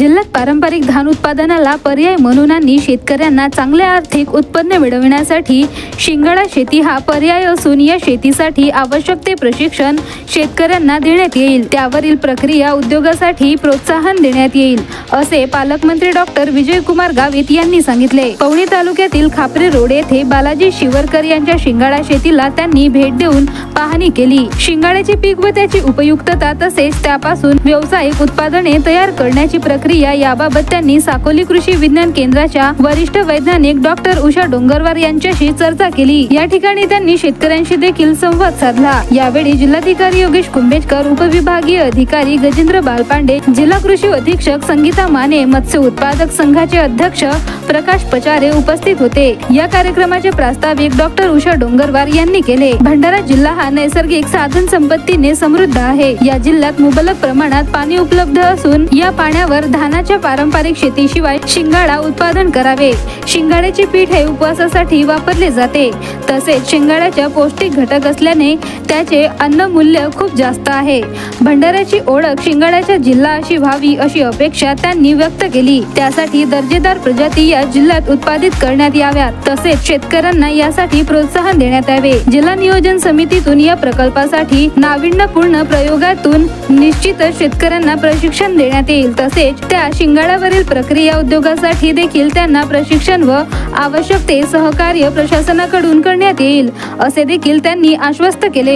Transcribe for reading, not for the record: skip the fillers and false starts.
जिल्ह्यात पारंपरिक धान उत्पादनाला पर्याय म्हणून आणि शेतकऱ्यांना चांगले आर्थिक उत्पन्न मिळविण्यासाठी शिंगाडा शेती हा पर्याय असून या शेतीसाठी आवश्यक ते प्रशिक्षण शेतकऱ्यांना देण्यात येईल। त्यावरील प्रक्रिया उद्योगासाठी प्रोत्साहन देण्यात येईल असे पालकमंत्री डॉक्टर विजयकुमार गावित यांनी सांगितले। पवनी तालुक्यातील खापरे रोड येथे बालाजी शिवरकर यांच्या शिंगाडा शेतीला त्यांनी भेट देऊन पाहणी केली। शिंगाड्याचे पीक व त्याची उपयुक्तता तसेच त्यापासून व्यावसायिक उत्पादने तयार करण्याची प्रक्रिया याबाबत त्यांनी साकोली कृषी विज्ञान केंद्राच्या वरिष्ठ वैज्ञानिक डॉक्टर उषा डोंगरवार यांच्याशी चर्चा केली। या ठिकाणी त्यांनी शेतकऱ्यांशी देखील संवाद साधला। यावेळी जिल्हाधिकारी योगेश कुंभेजकर, उपविभागीय अधिकारी गजेंद्र बालपांडे, जिल्हा कृषी अधीक्षक संगीता माने, मत्स्य उत्पादक संघाचे अध्यक्ष प्रकाश पचारे उपस्थित होते। या कार्यक्रमाचे प्रास्ताविक डॉक्टर उषा डोंगरवार यांनी केले। भंडारा जिल्हा हा नैसर्गिक साधन संपत्तीने समृद्ध आहे। या जिल्ह्यात मुबलक प्रमाणात पाणी उपलब्ध असून या पाण्यावर धानाच्या पारंपरिक शेतीशिवाय शिंगाडा उत्पादन करावे। शिंगाड्याचे पीठ हे उपवासासाठी वापरले जाते। तसेच शिंगाड्याच्या पौष्टिक घटक असल्याने त्याचे अन्न मूल्य खूप जास्त आहे। भंडाऱ्याची ओळख शिंगाड्याचा जिल्हा अशी व्हावी अशी अपेक्षा त्यांनी व्यक्त केली। त्यासाठी दर्जेदार प्रजाती या जिल्ह्यात उत्पादित करण्यात याव्यात, तसेच शेतकऱ्यांना यासाठी प्रोत्साहन देण्यात यावे। जिल्हा नियोजन समितीतून या प्रकल्पासाठी नाविन्यपूर्ण प्रयोगातून निश्चितच शेतकऱ्यांना प्रशिक्षण देण्यात येईल। तसेच त्या शिंगाड्यावरील प्रक्रिया उद्योगासाठी देखील त्यांना प्रशिक्षण व आवश्यक ते सहकार्य प्रशासनाकडून करण्यात येईल असे देखील त्यांनी आश्वस्त केले।